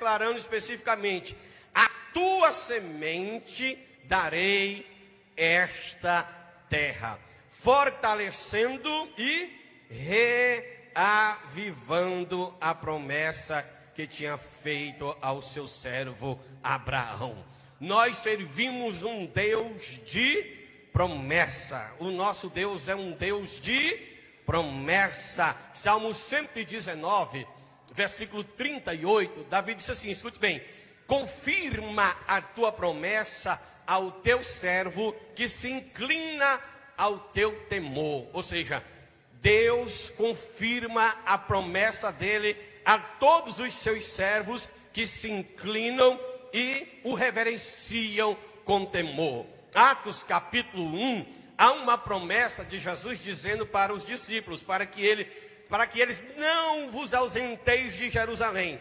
declarando especificamente: a tua semente darei esta terra, fortalecendo e reavivando a promessa que tinha feito ao seu servo Abraão. Nós servimos um Deus de promessa. O nosso Deus é um Deus de promessa. Salmo 119, versículo 38, Davi disse assim, escute bem: confirma a tua promessa ao teu servo que se inclina ao teu temor. Ou seja, Deus confirma a promessa dele a todos os seus servos que se inclinam e o reverenciam com temor. Atos capítulo 1, há uma promessa de Jesus dizendo para os discípulos, para que eles não vos ausenteis de Jerusalém,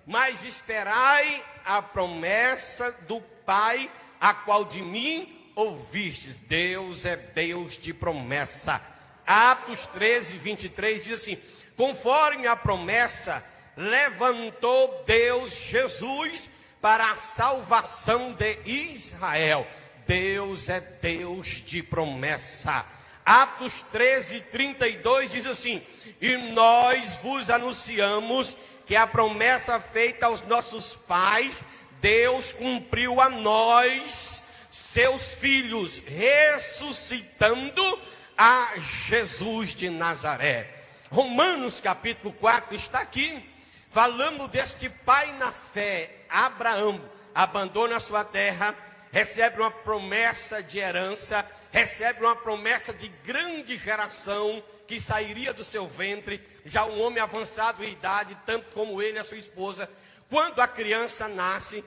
mas esperai a promessa do Pai, a qual de mim ouvistes. Deus é Deus de promessa. Atos 13, 23 diz assim: conforme a promessa, levantou Deus Jesus para a salvação de Israel. Deus é Deus de promessa. Atos 13, 32 diz assim: e nós vos anunciamos que a promessa feita aos nossos pais, Deus cumpriu a nós, seus filhos, ressuscitando a Jesus de Nazaré. Romanos capítulo 4 está aqui, falando deste pai na fé. Abraão abandona a sua terra, recebe uma promessa de herança, recebe uma promessa de grande geração que sairia do seu ventre, já um homem avançado em idade, tanto como ele e a sua esposa. Quando a criança nasce,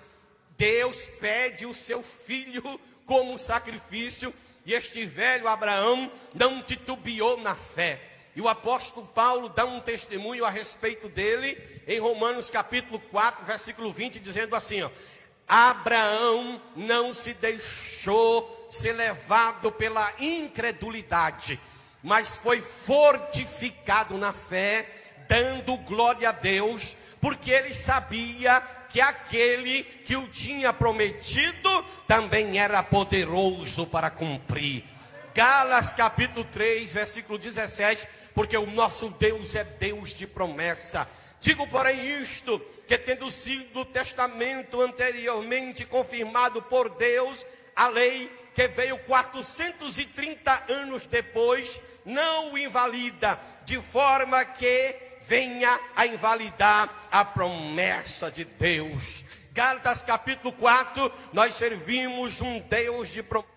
Deus pede o seu filho como sacrifício, e este velho Abraão não titubeou na fé. E o apóstolo Paulo dá um testemunho a respeito dele em Romanos capítulo 4, versículo 20, dizendo assim, ó: Abraão não se deixou ser levado pela incredulidade, mas foi fortificado na fé, dando glória a Deus, porque ele sabia que aquele que o tinha prometido também era poderoso para cumprir. Gálatas capítulo 3, versículo 17, porque o nosso Deus é Deus de promessa. Digo, porém, isto, que tendo sido o testamento anteriormente confirmado por Deus, a lei que veio 430 anos depois, não o invalida, de forma que venha a invalidar a promessa de Deus. Gálatas capítulo 4, nós servimos um Deus de promessa.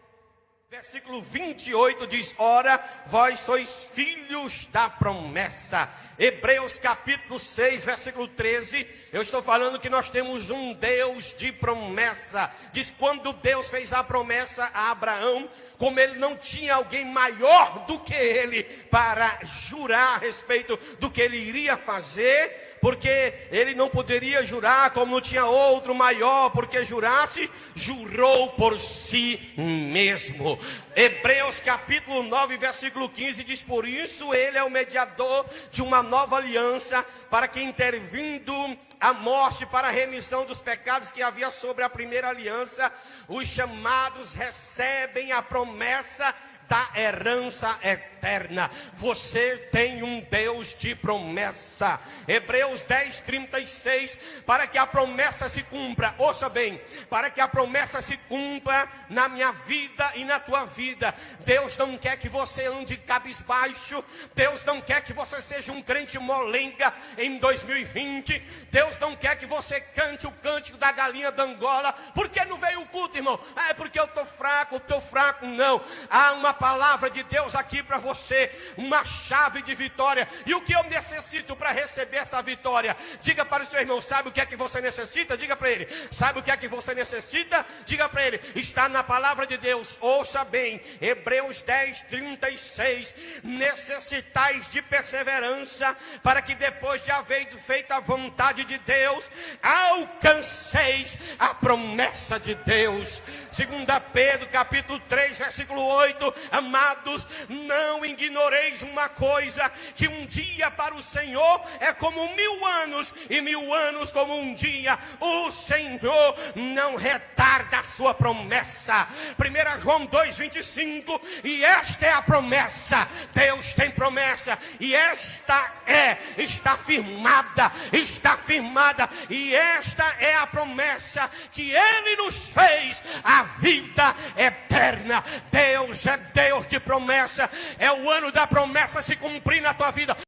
Versículo 28 diz: ora, vós sois filhos da promessa. Hebreus capítulo 6, versículo 13, eu estou falando que nós temos um Deus de promessa. Diz: quando Deus fez a promessa a Abraão, como ele não tinha alguém maior do que ele para jurar a respeito do que ele iria fazer, porque ele não poderia jurar como não tinha outro maior, porque jurasse, jurou por si mesmo. Hebreus capítulo 9, versículo 15 diz: por isso ele é o mediador de uma nova aliança, para que intervindo a morte para a remissão dos pecados que havia sobre a primeira aliança, os chamados recebem a promessa da herança eterna. Você tem um Deus de promessa. Hebreus 10, 36, para que a promessa se cumpra, ouça bem, para que a promessa se cumpra na minha vida e na tua vida. Deus não quer que você ande cabisbaixo, Deus não quer que você seja um crente molenga em 2020, Deus não quer que você cante o cântico da galinha da Angola. Por que não veio o culto, irmão? É porque eu estou fraco, não. Há uma palavra de Deus aqui para você, uma chave de vitória. E o que eu necessito para receber essa vitória? Diga para o seu irmão: sabe o que é que você necessita? Diga para ele: sabe o que é que você necessita? Diga para ele: está na palavra de Deus. Ouça bem, Hebreus 10, 36, necessitais de perseverança, para que depois de haver feito a vontade de Deus, alcanceis a promessa de Deus. 2 Pedro capítulo 3, versículo 8. Amados, não ignoreis uma coisa, que um dia para o Senhor é como 1000 anos, e 1000 anos como um dia. O Senhor não retarda a sua promessa. 1 João 2,25. E esta é a promessa. Deus tem promessa, e está firmada, e esta é a promessa que Ele nos fez, a vida eterna. Deus é Deus de promessa. É o ano da promessa se cumprir na tua vida.